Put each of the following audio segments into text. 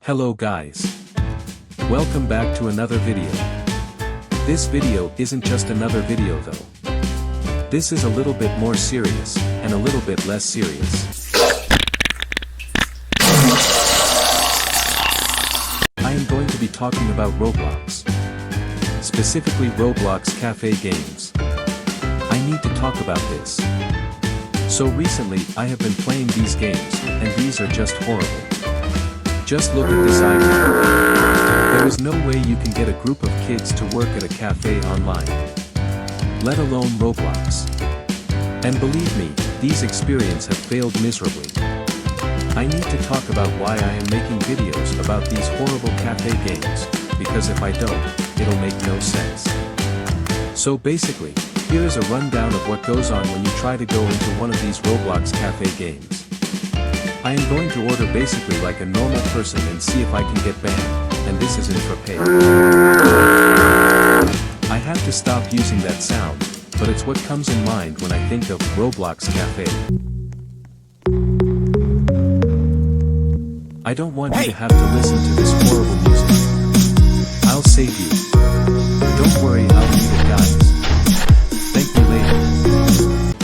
Hello guys. Welcome back to another video. This video isn't just another video though. This is a little bit more serious, and a little bit less serious. I am going to be talking about Roblox. Specifically Roblox cafe games. I need to talk about this. So recently I have been playing these games, and these are just horrible. Just look at this icon. There is no way you can get a group of kids to work at a cafe online. Let alone Roblox. And believe me, these experiences have failed miserably. I need to talk about why I am making videos about these horrible cafe games, because if I don't, it'll make no sense. So basically, here is a rundown of what goes on when you try to go into one of these Roblox cafe games. I am going to order basically like a normal person and see if I can get banned, and this is in frappe. I have to stop using that sound, but it's what comes in mind when I think of Roblox cafe. I don't want you to have to listen to this horrible music. I'll save you. Don't worry, I'll need it guys. Thank you later.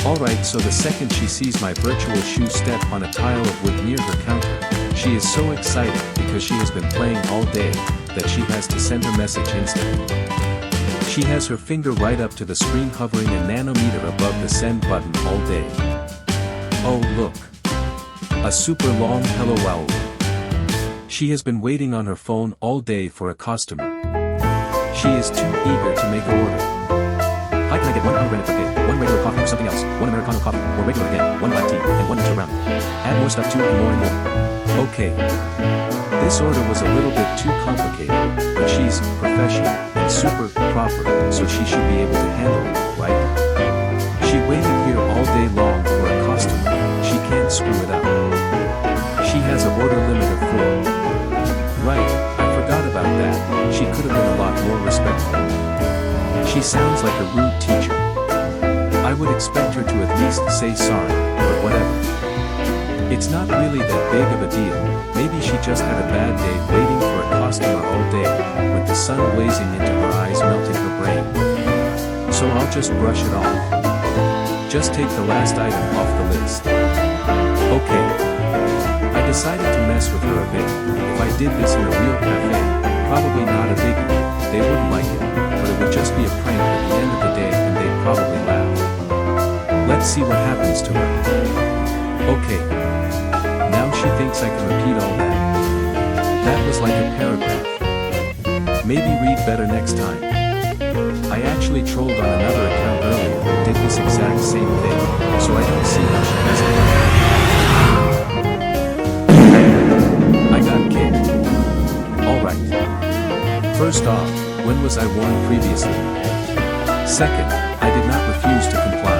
Alright, so the second she sees my virtual shoe step on a tile of wood near her counter, she is so excited because she has been playing all day, that she has to send her message instantly. She has her finger right up to the screen hovering a nanometer above the send button all day. Oh look. A super long hello wow. She has been waiting on her phone all day for a customer. She is too eager to make an order. Hi, can I get one pomegranate frappe, one regular coffee or something else, one Americano coffee, or regular again, one black tea, and one extra round. Add more stuff too, and more and more. Okay. This order was a little bit too complicated, but she's professional and super proper, so she should be able to handle it, right? She waited here all day long for a customer. She can't screw it up. She has an order limit of 4. Right, I forgot about that. She could have been a lot more respectful. She sounds like a rude teacher. I would expect her to at least say sorry, but whatever. It's not really that big of a deal, maybe she just had a bad day waiting for a customer all day, with the sun blazing into her eyes melting her brain. So I'll just brush it off. Just take the last item off the list. Okay. I decided to mess with her a bit. If I did this in a real cafe, probably not a biggie, they wouldn't like it, but it would just be a prank at the end of the day and they'd probably laugh. Let's see what happens to her. Okay. Now she thinks I can repeat all that. That was like a paragraph. Maybe read better next time. I actually trolled on another account earlier who did this exact same thing, so I don't see how she does it. I got kicked. Alright. First off, when was I warned previously? Second, I did not refuse to comply.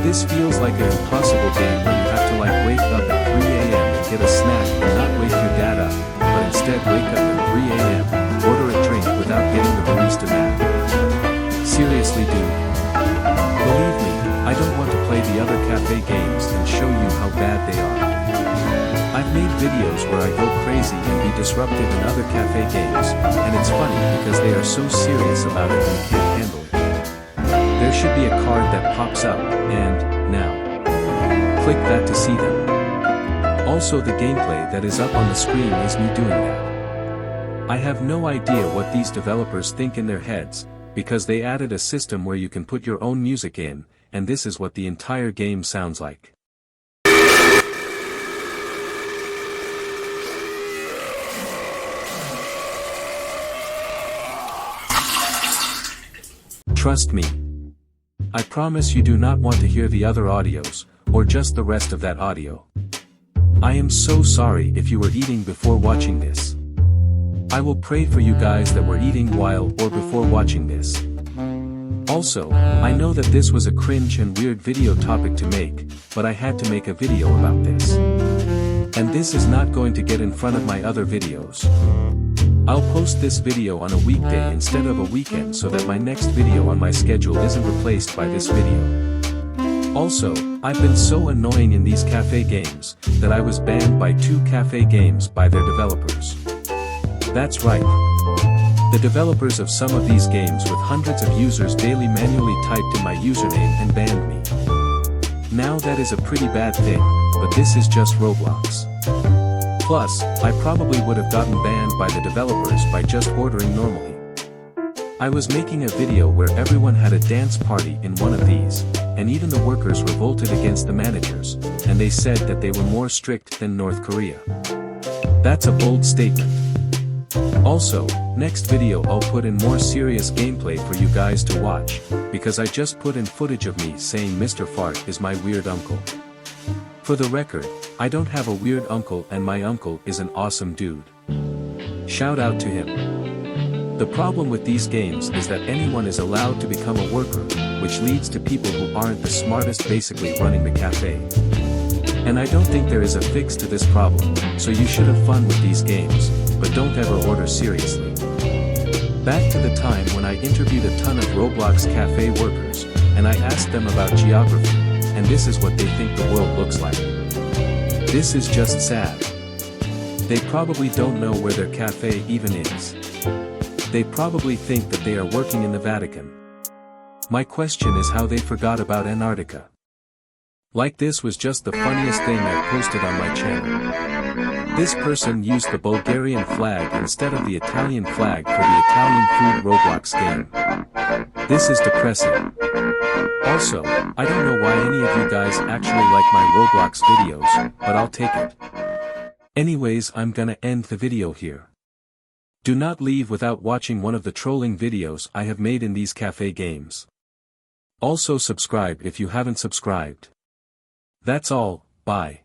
This feels like an impossible game where you have to wake up at 3 a.m. and get a snack and not wake your dad up, but instead wake up at 3 a.m., order a drink without getting the barista mad. Seriously dude. Believe me, I don't want to play the other cafe games and show you how bad they are. I've made videos where I go crazy and be disruptive in other cafe games, and it's funny because they are so serious about it and can't handle it. There should be a card that pops up, and, now. Click that to see them. Also the gameplay that is up on the screen is me doing that. I have no idea what these developers think in their heads, because they added a system where you can put your own music in, and this is what the entire game sounds like. Trust me. I promise you do not want to hear the other audios, or just the rest of that audio. I am so sorry if you were eating before watching this. I will pray for you guys that were eating while or before watching this. Also, I know that this was a cringe and weird video topic to make, but I had to make a video about this. And this is not going to get in front of my other videos. I'll post this video on a weekday instead of a weekend so that my next video on my schedule isn't replaced by this video. Also, I've been so annoying in these cafe games, that I was banned by 2 cafe games by their developers. That's right. The developers of some of these games with hundreds of users daily manually typed in my username and banned me. Now that is a pretty bad thing, but this is just Roblox. Plus, I probably would have gotten banned by the developers by just ordering normally. I was making a video where everyone had a dance party in one of these, and even the workers revolted against the managers, and they said that they were more strict than North Korea. That's a bold statement. Also, next video I'll put in more serious gameplay for you guys to watch, because I just put in footage of me saying Mr. Fart is my weird uncle. For the record, I don't have a weird uncle and my uncle is an awesome dude. Shout out to him. The problem with these games is that anyone is allowed to become a worker, which leads to people who aren't the smartest basically running the cafe. And I don't think there is a fix to this problem, so you should have fun with these games, but don't ever order seriously. Back to the time when I interviewed a ton of Roblox cafe workers, and I asked them about geography, and this is what they think the world looks like. This is just sad. They probably don't know where their cafe even is. They probably think that they are working in the Vatican. My question is how they forgot about Antarctica. Like this was just the funniest thing I've posted on my channel. This person used the Bulgarian flag instead of the Italian flag for the Italian food Roblox game. This is depressing. Also, I don't know why any of you guys actually like my Roblox videos, but I'll take it. Anyways, I'm gonna end the video here. Do not leave without watching one of the trolling videos I have made in these cafe games. Also subscribe if you haven't subscribed. That's all, bye.